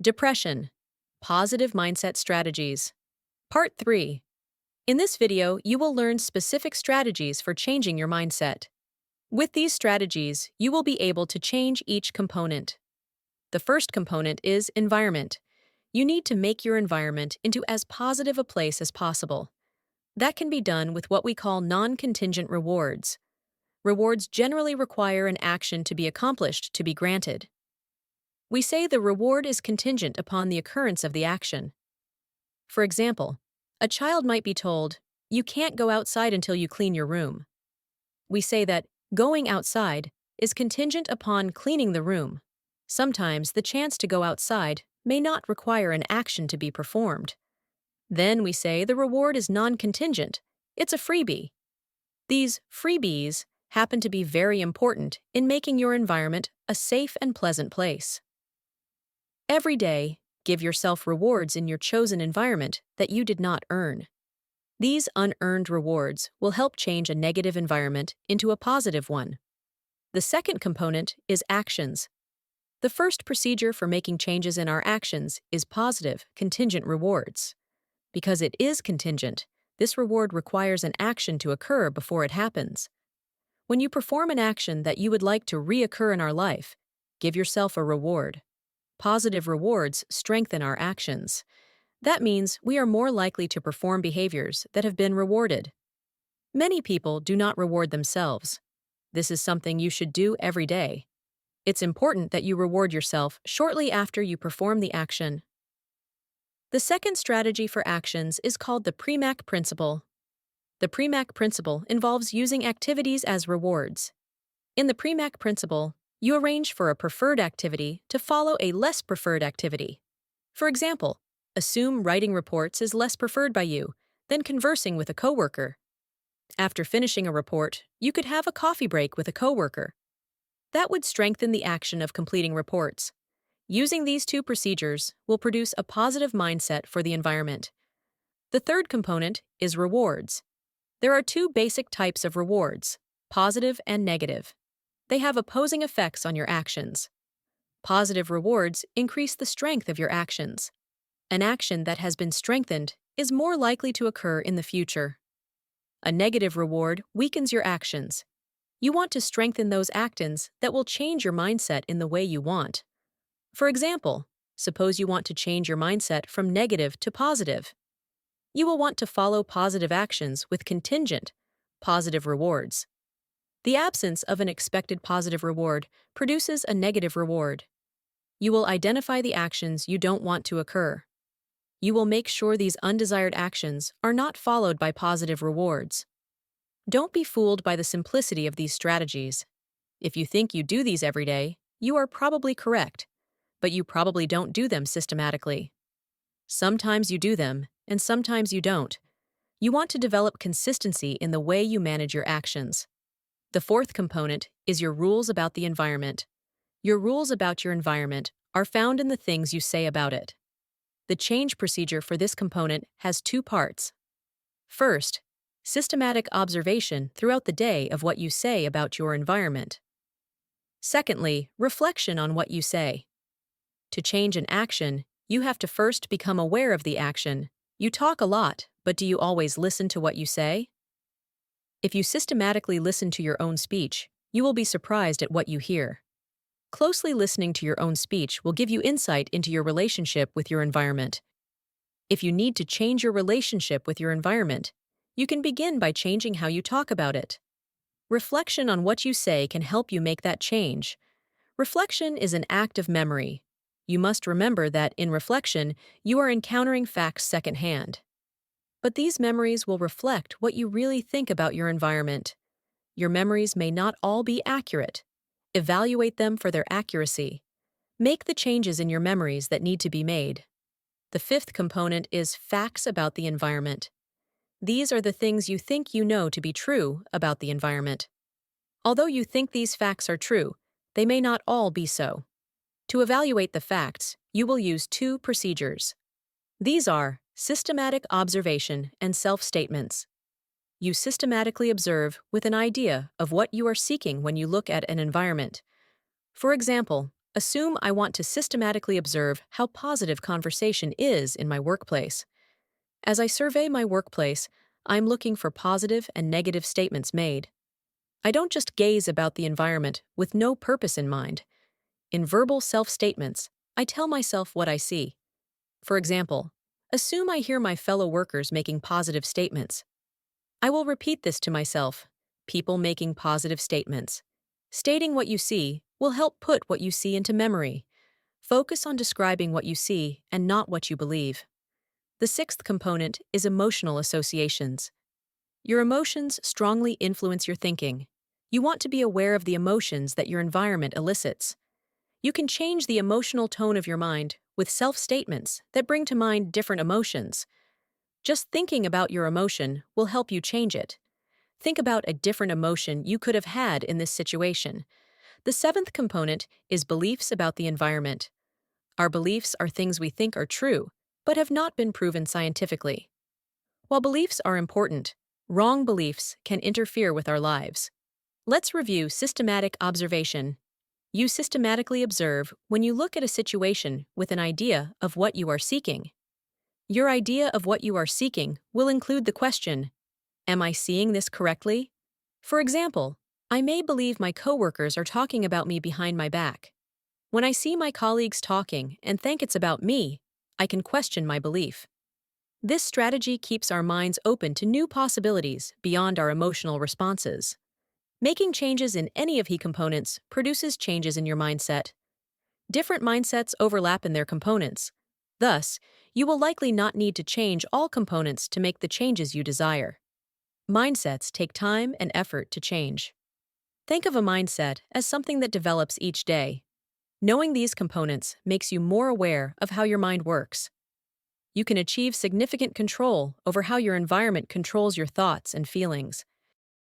Depression. Positive mindset strategies. Part 3. In this video, you will learn specific strategies for changing your mindset. With these strategies, you will be able to change each component. The first component is environment. You need to make your environment into as positive a place as possible. That can be done with what we call non-contingent rewards. Rewards generally require an action to be accomplished to be granted. We say the reward is contingent upon the occurrence of the action. For example, a child might be told, "You can't go outside until you clean your room." We say that going outside is contingent upon cleaning the room. Sometimes the chance to go outside may not require an action to be performed. Then we say the reward is non-contingent. It's a freebie. These freebies happen to be very important in making your environment a safe and pleasant place. Every day, give yourself rewards in your chosen environment that you did not earn. These unearned rewards will help change a negative environment into a positive one. The second component is actions. The first procedure for making changes in our actions is positive, contingent rewards. Because it is contingent, this reward requires an action to occur before it happens. When you perform an action that you would like to reoccur in our life, give yourself a reward. Positive rewards strengthen our actions. That means we are more likely to perform behaviors that have been rewarded. Many people do not reward themselves. This is something you should do every day. It's important that you reward yourself shortly after you perform the action. The second strategy for actions is called the Premack principle. The Premack principle involves using activities as rewards. In the Premack principle, you arrange for a preferred activity to follow a less preferred activity. For example, assume writing reports is less preferred by you than conversing with a coworker. After finishing a report, you could have a coffee break with a coworker. That would strengthen the action of completing reports. Using these two procedures will produce a positive mindset for the environment. The third component is rewards. There are two basic types of rewards, positive and negative. They have opposing effects on your actions. Positive rewards increase the strength of your actions. An action that has been strengthened is more likely to occur in the future. A negative reward weakens your actions. You want to strengthen those actions that will change your mindset in the way you want. For example, suppose you want to change your mindset from negative to positive. You will want to follow positive actions with contingent, positive rewards. The absence of an expected positive reward produces a negative reward. You will identify the actions you don't want to occur. You will make sure these undesired actions are not followed by positive rewards. Don't be fooled by the simplicity of these strategies. If you think you do these every day, you are probably correct, but you probably don't do them systematically. Sometimes you do them, and sometimes you don't. You want to develop consistency in the way you manage your actions. The fourth component is your rules about the environment. Your rules about your environment are found in the things you say about it. The change procedure for this component has two parts. First, systematic observation throughout the day of what you say about your environment. Secondly, reflection on what you say. To change an action, you have to first become aware of the action. You talk a lot, but do you always listen to what you say? If you systematically listen to your own speech, you will be surprised at what you hear. Closely listening to your own speech will give you insight into your relationship with your environment. If you need to change your relationship with your environment, you can begin by changing how you talk about it. Reflection on what you say can help you make that change. Reflection is an act of memory. You must remember that in reflection, you are encountering facts secondhand. But these memories will reflect what you really think about your environment. Your memories may not all be accurate. Evaluate them for their accuracy. Make the changes in your memories that need to be made. The fifth component is facts about the environment. These are the things you think you know to be true about the environment. Although you think these facts are true, they may not all be so. To evaluate the facts, you will use two procedures. These are systematic observation and self-statements. You systematically observe with an idea of what you are seeking when you look at an environment. For example, Assume I want to systematically observe how positive conversation is in my workplace. As I survey my workplace, I'm looking for positive and negative statements made. I don't just gaze about the environment with no purpose in mind. In verbal self-statements, I tell myself what I see. For example, assume I hear my fellow workers making positive statements. I will repeat this to myself. People making positive statements. Stating what you see will help put what you see into memory. Focus on describing what you see and not what you believe. The sixth component is emotional associations. Your emotions strongly influence your thinking. You want to be aware of the emotions that your environment elicits. You can change the emotional tone of your mind with self-statements that bring to mind different emotions. Just thinking about your emotion will help you change it. Think about a different emotion you could have had in this situation. The seventh component is beliefs about the environment. Our beliefs are things we think are true, but have not been proven scientifically. While beliefs are important, wrong beliefs can interfere with our lives. Let's review systematic observation. You systematically observe when you look at a situation with an idea of what you are seeking. Your idea of what you are seeking will include the question, am I seeing this correctly? For example, I may believe my coworkers are talking about me behind my back. When I see my colleagues talking and think it's about me, I can question my belief. This strategy keeps our minds open to new possibilities beyond our emotional responses. Making changes in any of the components produces changes in your mindset. Different mindsets overlap in their components. Thus, you will likely not need to change all components to make the changes you desire. Mindsets take time and effort to change. Think of a mindset as something that develops each day. Knowing these components makes you more aware of how your mind works. You can achieve significant control over how your environment controls your thoughts and feelings.